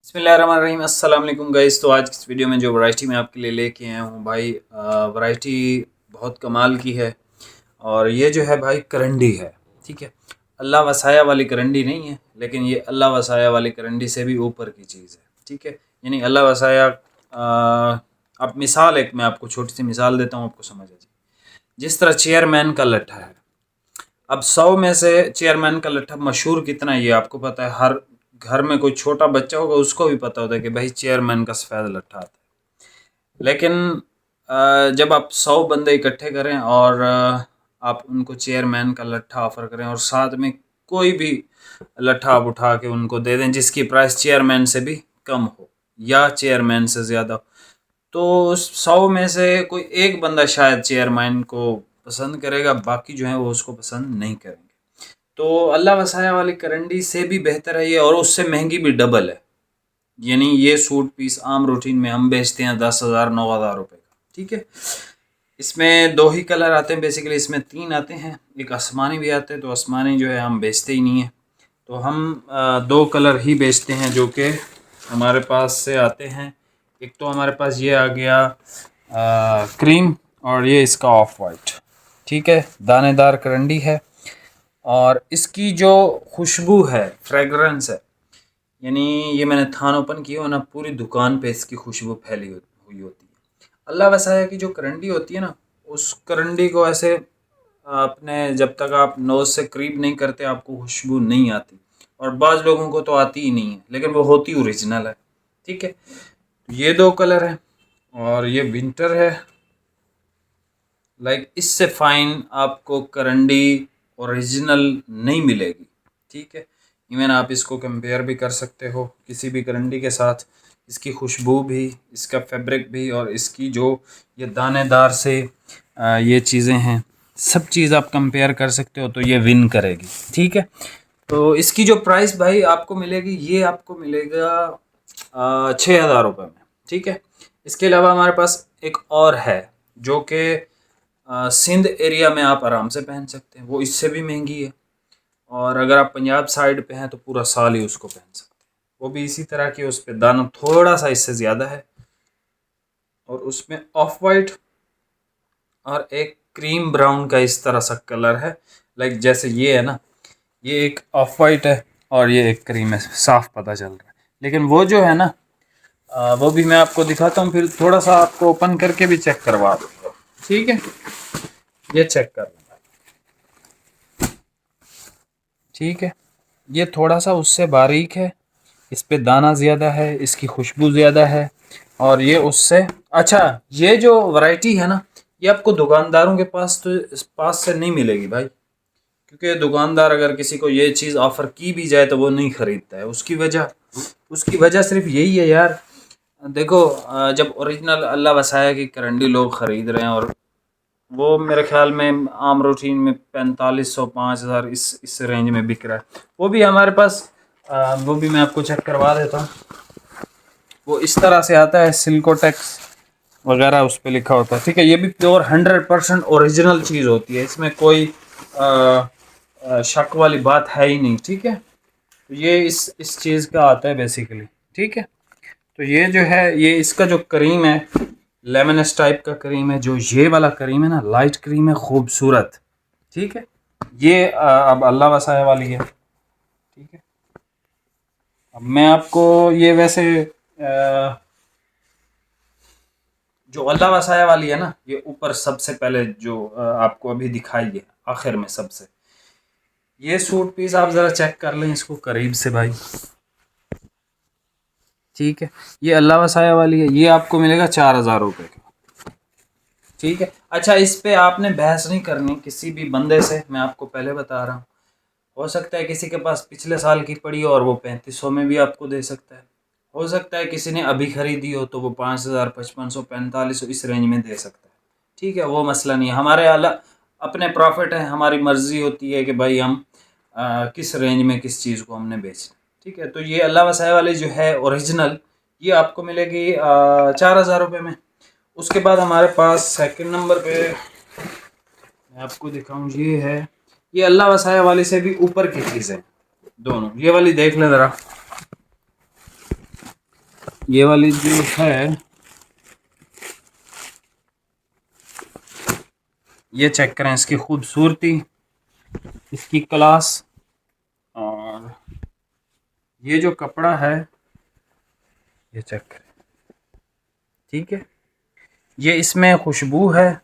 बिस्मिल्लाहिर्रहमानिर्रहीम अस्सलाम वालेकुम गाइस। तो आज की इस वीडियो में जो वैरायटी मैं आपके लिए लेके आया हूँ भाई, वैरायटी बहुत कमाल की है। और ये जो है भाई करंडी है, ठीक है। अल्लाह वसाया वाली करंडी नहीं है, लेकिन ये अल्लाह वसाया वाली करंडी से भी ऊपर की चीज़ है, ठीक है। यानी अल्लाह वसाया, अब मिसाल एक मैं आपको छोटी सी मिसाल देता हूँ, आपको समझ आ जाए। जिस तरह चेयरमैन का लट्ठा है, अब 100 में से चेयरमैन का लट्ठा मशहूर कितना है ये आपको पता है। हर घर में कोई छोटा बच्चा होगा उसको भी पता होता है कि भाई चेयरमैन का सफ़ेद लट्ठा आता है। लेकिन जब आप 100 बंदे इकट्ठे करें और आप उनको चेयरमैन का लट्ठा ऑफ़र करें और साथ में कोई भी लट्ठा आप उठा के उनको दे दें जिसकी प्राइस चेयरमैन से भी कम हो या चेयरमैन से ज़्यादा हो, तो 100 में से कोई एक बंदा शायद चेयरमैन को पसंद करेगा, बाकी जो है वो उसको पसंद नहीं करेंगे। तो अल्लाह वसाया वाली करंडी से भी बेहतर है ये, और उससे महंगी भी डबल है। यानी ये सूट पीस आम रूटीन में हम बेचते हैं 10,000 9,000 रुपये का, ठीक है। इसमें दो ही कलर आते हैं बेसिकली, इसमें 3 आते हैं, एक आसमानी भी आते हैं, तो आसमानी जो है हम बेचते ही नहीं है। तो हम दो कलर ही बेचते हैं जो कि हमारे पास से आते हैं। एक तो हमारे पास ये आ गया क्रीम, और ये इसका ऑफ वाइट, ठीक है। दानेदार करंडी है और इसकी जो खुशबू है, फ्रेगरेंस है, यानी ये मैंने थान ओपन किया हो ना, पूरी दुकान पे इसकी खुशबू फैली हुई होती है। अल्लाह वसाया की जो करंडी होती है ना, उस करंडी को ऐसे अपने जब तक आप नोज़ से करीब नहीं करते आपको खुशबू नहीं आती, और बाज़ लोगों को तो आती ही नहीं है, लेकिन वो होती ओरिजिनल है, ठीक है। ये दो कलर है और ये विंटर है। लाइक इससे फाइन आपको करंडी ओरिजिनल नहीं मिलेगी, ठीक है। इवन आप इसको कंपेयर भी कर सकते हो किसी भी करंडी के साथ। इसकी खुशबू भी, इसका फैब्रिक भी, और इसकी जो ये दानेदार से ये चीज़ें हैं, सब चीज़ आप कंपेयर कर सकते हो, तो ये विन करेगी, ठीक है। तो इसकी जो प्राइस भाई आपको मिलेगी, ये आपको मिलेगा 6,000 रुपये में, ठीक है। इसके अलावा हमारे पास एक और है जो कि सिंध एरिया में आप आराम से पहन सकते हैं, वो इससे भी महंगी है। और अगर आप पंजाब साइड पे हैं तो पूरा साल ही उसको पहन सकते हैं, वो भी इसी तरह की, उस पर दाना थोड़ा सा इससे ज़्यादा है, और उसमें ऑफ वाइट और एक क्रीम ब्राउन का इस तरह सा कलर है। लाइक जैसे ये है ना, ये एक ऑफ वाइट है और ये एक क्रीम है, साफ पता चल रहा है। लेकिन वो जो है ना, वो भी मैं आपको दिखाता हूँ, फिर थोड़ा सा आपको ओपन करके भी चेक करवा दूँगा, ठीक है। ये चेक कर लें, ठीक है। ये थोड़ा सा उससे बारीक है, इस पे दाना ज़्यादा है, इसकी खुशबू ज़्यादा है, और ये उससे अच्छा। ये जो वैरायटी है ना, ये आपको दुकानदारों के पास तो इस पास से नहीं मिलेगी भाई, क्योंकि दुकानदार अगर किसी को ये चीज़ ऑफ़र की भी जाए तो वो नहीं ख़रीदता है। उसकी वजह सिर्फ यही है यार। देखो, जब ओरिजिनल अल्लाह वसाया की करंडी लोग ख़रीद रहे हैं, और वो मेरे ख्याल में आम रूटीन में 4500 5,000 इस रेंज में बिक रहा है। वो भी हमारे पास, वो भी मैं आपको चेक करवा देता हूँ। वो इस तरह से आता है, सिल्कोटेक्स वगैरह उस पर लिखा होता है, ठीक है। ये भी प्योर 100% ओरिजिनल चीज़ होती है, इसमें कोई शक वाली बात है ही नहीं, ठीक है। तो ये इस चीज़ का आता है बेसिकली, ठीक है। तो ये जो है, ये इसका जो करीम है, लेमनस टाइप का करीम है। जो ये वाला करीम है ना, लाइट क्रीम है, खूबसूरत, ठीक है। ये अब अल्लाह वसाया वाली है, ठीक है। अब मैं आपको ये वैसे जो अल्लाह वसाया वाली है ना, ये ऊपर सबसे पहले जो आपको अभी दिखाई है आखिर में सबसे, ये सूट पीस आप ज़रा चेक कर लें इसको करीब से भाई, ठीक है। ये अल्लाह वसाया वाली है, ये आपको मिलेगा 4,000 रुपये का, ठीक है। अच्छा, इस पे आपने बहस नहीं करनी किसी भी बंदे से, मैं आपको पहले बता रहा हूँ। हो सकता है किसी के पास पिछले साल की पड़ी हो और वो 3500 में भी आपको दे सकता है। हो सकता है किसी ने अभी ख़रीदी हो तो वो 5,000 5500 4500 इस रेंज में दे सकता है, ठीक है। वो मसला नहीं है, हमारे अपने प्रॉफिट है, हमारी मर्ज़ी होती है कि भाई हम किस रेंज में किस चीज़ को हमने बेचना, ठीक है। तो ये अल्लाह वसाया वाली जो है ओरिजिनल, ये आपको मिलेगी 4,000 रुपये में। उसके बाद हमारे पास सेकंड नंबर पे मैं आपको दिखाऊं, ये है, ये अल्लाह वसाया वाली से भी ऊपर की चीज़ है दोनों। ये वाली देख लें ज़रा, ये वाली जो है ये चेक करें, इसकी खूबसूरती, इसकी क्लास, और ये जो कपड़ा है ये चेक करें। ठीक है, ये इसमें खुशबू है,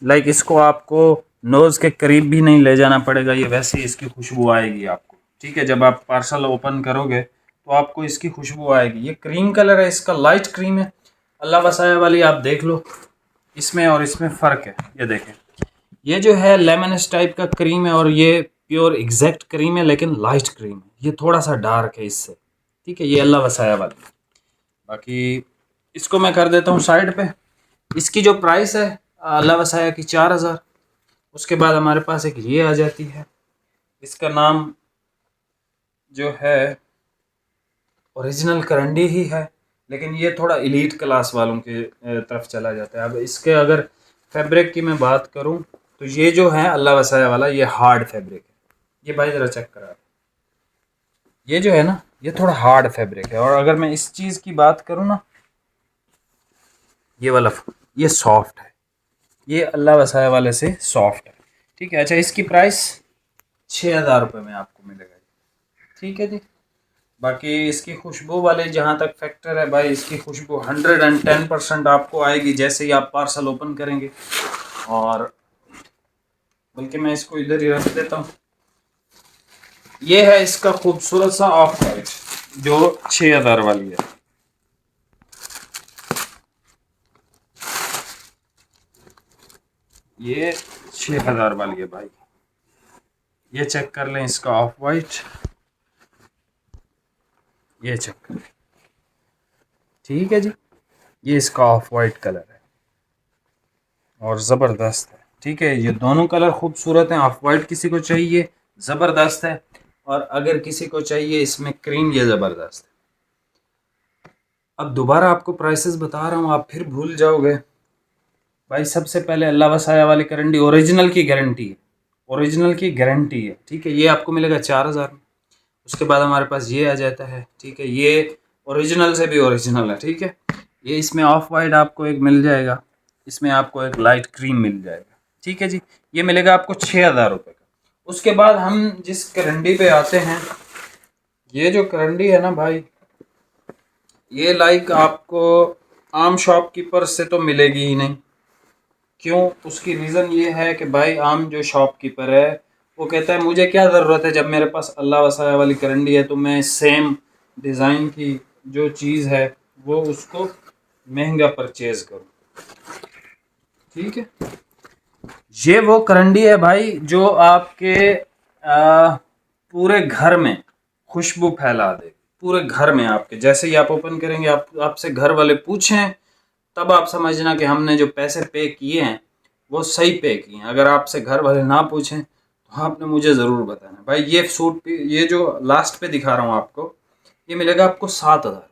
लाइक इसको आपको नोज़ के करीब भी नहीं ले जाना पड़ेगा, ये वैसे ही इसकी खुशबू आएगी आपको। ठीक है, जब आप पार्सल ओपन करोगे तो आपको इसकी खुशबू आएगी। ये क्रीम कलर है, इसका लाइट क्रीम है। अल्लाह वसाया वाली आप देख लो, इसमें और इसमें फ़र्क है। ये देखें, ये जो है लेमनस टाइप का क्रीम है और ये प्योर एग्जैक्ट क्रीम है, लेकिन लाइट क्रीम है, ये थोड़ा सा डार्क है इससे। ठीक है, ये अल्लाह वसाया वाली। बाकी इसको मैं कर देता हूँ साइड पे। इसकी जो प्राइस है अल्लाह वसाया की 4000। उसके बाद हमारे पास एक ये आ जाती है, इसका नाम जो है ओरिजिनल करंडी ही है, लेकिन ये थोड़ा एलीट क्लास वालों के तरफ चला जाता है। अब इसके अगर फैब्रिक की मैं बात करूं तो ये जो है अल्लाह वसाया वाला, ये हार्ड फैब्रिक है। ये भाई ज़रा चेक करा, ये जो है ना ये थोड़ा हार्ड फैब्रिक है। और अगर मैं इस चीज़ की बात करूं ना, ये वाला ये सॉफ्ट है, ये अल्लाह वसाया वाले से सॉफ्ट है। ठीक है, अच्छा इसकी प्राइस 6000 रुपये में आपको मिलेगा। ठीक है जी। बाकी इसकी खुशबू वाले जहाँ तक फैक्टर है भाई, इसकी खुशबू 110% आपको आएगी जैसे ही आप पार्सल ओपन करेंगे। और बल्कि मैं इसको इधर ही रख देता हूँ। ये है इसका खूबसूरत सा ऑफ वाइट जो 6000 वाली है। ये 6000 वाली है भाई, ये चेक कर लें इसका ऑफ वाइट, ये चेक करें। ठीक है जी, ये इसका ऑफ वाइट कलर है और ज़बरदस्त है। ठीक है, ये दोनों कलर खूबसूरत हैं। ऑफ वाइट किसी को चाहिए ज़बरदस्त है, और अगर किसी को चाहिए इसमें क्रीम, ये ज़बरदस्त है। अब दोबारा आपको प्राइसेस बता रहा हूँ, आप फिर भूल जाओगे भाई। सबसे पहले अल्लाह वसाया वाली करंडी ओरिजिनल की गारंटी है, ओरिजिनल की गारंटी है। ठीक है, ये आपको मिलेगा 4000 में। उसके बाद हमारे पास ये आ जाता है। ठीक है, ये ओरिजिनल से भी ओरिजिनल है। ठीक है, ये इसमें ऑफ वाइट आपको एक मिल जाएगा, इसमें आपको एक लाइट क्रीम मिल जाएगा। ठीक है जी, ये मिलेगा आपको 6000 रुपये का। उसके बाद हम जिस करंडी पे आते हैं, ये जो करंडी है ना भाई, ये लाइक आपको आम शॉपकीपर से तो मिलेगी ही नहीं। क्यों? उसकी रीज़न ये है कि भाई आम जो शॉपकीपर है वो कहता है मुझे क्या ज़रूरत है, जब मेरे पास अल्लाह वसाया वाली करंडी है तो मैं सेम डिज़ाइन की जो चीज़ है वो उसको महंगा परचेज़ करूँ। ठीक है, ये वो करंडी है भाई जो आपके पूरे घर में खुशबू फैला दे। पूरे घर में आपके जैसे ही आप ओपन करेंगे, आपसे घर वाले पूछें तब आप समझना कि हमने जो पैसे पे किए हैं वो सही पे किए हैं। अगर आपसे घर वाले ना पूछें तो आपने मुझे ज़रूर बताना भाई। ये सूट पे, ये जो लास्ट पे दिखा रहा हूँ आपको, ये मिलेगा आपको 7000।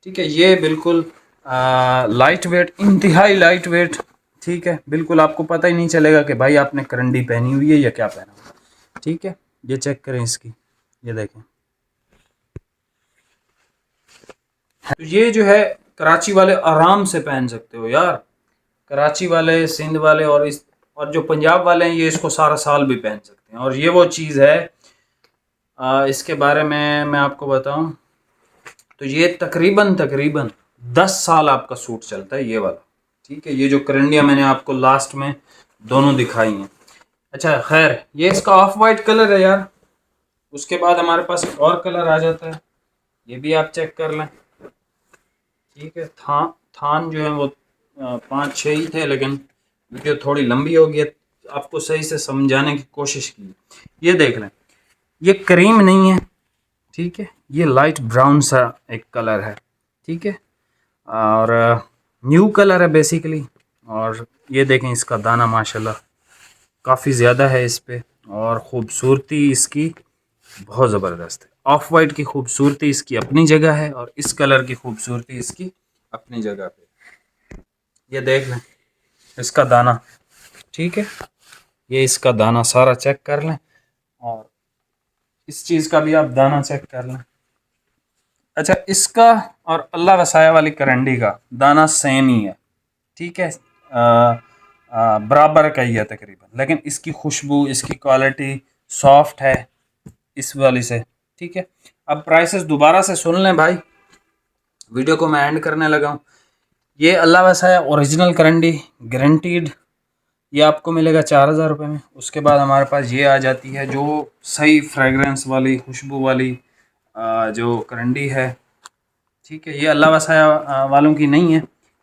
ठीक है, ये बिल्कुल लाइट वेट, इंतहाई लाइट वेट। ठीक है, बिल्कुल आपको पता ही नहीं चलेगा कि भाई आपने करंडी पहनी हुई है या क्या पहना हुआ है। ठीक है, ये चेक करें इसकी, ये देखें। तो ये जो है कराची वाले आराम से पहन सकते हो यार। कराची वाले, सिंध वाले और जो पंजाब वाले हैं, ये इसको सारा साल भी पहन सकते हैं। और ये वो चीज़ है, इसके बारे में मैं आपको बताऊं तो ये तकरीबन तकरीबन 10 साल आपका सूट चलता है ये वाला। ठीक है, ये जो करंडियाँ मैंने आपको लास्ट में दोनों दिखाई हैं। अच्छा खैर, ये इसका ऑफ वाइट कलर है यार। उसके बाद हमारे पास एक और कलर आ जाता है, ये भी आप चेक कर लें। ठीक है, थान जो है वो 5-6 ही थे, लेकिन वीडियो थोड़ी लंबी हो गई, आपको सही से समझाने की कोशिश की। ये देख लें, ये क्रीम नहीं है। ठीक है, ये लाइट ब्राउन सा एक कलर है। ठीक है, और न्यू कलर है बेसिकली। और ये देखें इसका दाना माशाल्लाह काफ़ी ज़्यादा है इस पे, और ख़ूबसूरती इसकी बहुत ज़बरदस्त है। ऑफ वाइट की खूबसूरती इसकी अपनी जगह है और इस कलर की खूबसूरती इसकी अपनी जगह पे। ये देख लें इसका दाना। ठीक है, ये इसका दाना सारा चेक कर लें, और इस चीज़ का भी आप दाना चेक कर लें। अच्छा, इसका और अल्लाह वसाया वाली करंडी का दाना सेम ही है, ठीक है, बराबर का ही है तकरीबन, लेकिन इसकी खुशबू, इसकी क्वालिटी सॉफ्ट है इस वाली से, ठीक है। अब प्राइसेस दोबारा से सुन लें भाई, वीडियो को मैं एंड करने लगा हूँ। ये अल्लाह वसाया ओरिजिनल करंडी गारंटीड, ये आपको मिलेगा 4000 रुपये में। उसके बाद हमारे पास ये आ जाती है जो सही फ्रेगरेंस वाली, खुशबू वाली जो करंडी है, ठीक है। ये अल्लाह वसाया वालों की नहीं है,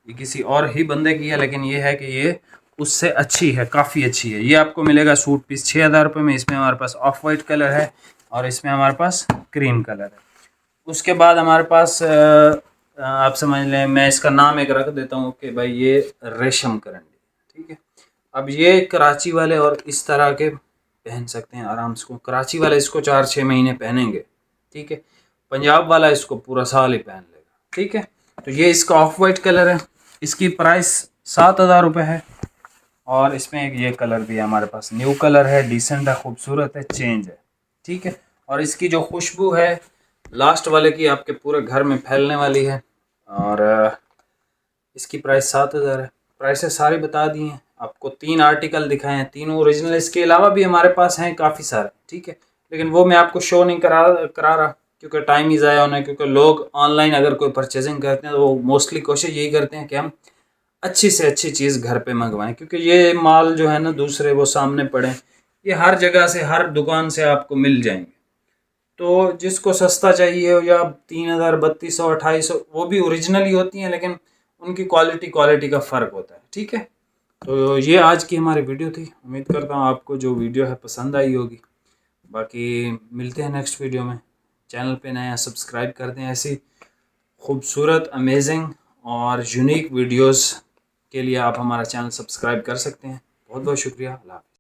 ये किसी और ही बंदे की है, लेकिन ये है कि ये उससे अच्छी है, काफ़ी अच्छी है। ये आपको मिलेगा सूट पीस 6000 रुपये में। इसमें हमारे पास ऑफ वाइट कलर है और इसमें हमारे पास क्रीम कलर है। उसके बाद हमारे पास आप समझ लें, मैं इसका नाम एक रख देता हूँ कि भाई ये रेशम करंडी, ठीक है। अब ये कराची वाले और इस तरह के पहन सकते हैं आराम से। कराची वाले इसको 4-6 महीने पहनेंगे, ठीक है। पंजाब वाला इसको पूरा साल ही पहन लेगा, ठीक है। तो ये इसका ऑफ वाइट कलर है, इसकी प्राइस 7000 रुपये है। और इसमें एक ये कलर भी है हमारे पास, न्यू कलर है, डिसेंट है, खूबसूरत है, चेंज है, ठीक है। और इसकी जो खुशबू है लास्ट वाले की आपके पूरे घर में फैलने वाली है। और इसकी प्राइस 7000 है। प्राइसेस सारी बता दी हैं आपको, 3 आर्टिकल दिखाए हैं, तीनों ओरिजिनल। इसके अलावा भी हमारे पास हैं काफ़ी सारे, ठीक है, लेकिन वो मैं आपको शो नहीं करा रहा क्योंकि टाइम ही ज़ाया होना है। क्योंकि लोग ऑनलाइन अगर कोई परचेजिंग करते हैं तो वो मोस्टली कोशिश यही करते हैं कि हम अच्छी से अच्छी चीज़ घर पे मंगवाएं, क्योंकि ये माल जो है ना दूसरे वो सामने पड़े, ये हर जगह से, हर दुकान से आपको मिल जाएंगे। तो जिसको सस्ता चाहिए हो, या 3000, 3200, 2800, वो भी ओरिजिनल ही होती हैं, लेकिन उनकी क्वालिटी का फ़र्क होता है, ठीक है। तो ये आज की हमारी वीडियो थी। उम्मीद करता हूँ आपको जो वीडियो है पसंद आई होगी। बाकी मिलते हैं नेक्स्ट वीडियो में। चैनल पे नया सब्सक्राइब कर दें। ऐसी खूबसूरत, अमेजिंग और यूनिक वीडियोस के लिए आप हमारा चैनल सब्सक्राइब कर सकते हैं। बहुत बहुत शुक्रिया। अल्लाह हाफ़िज़।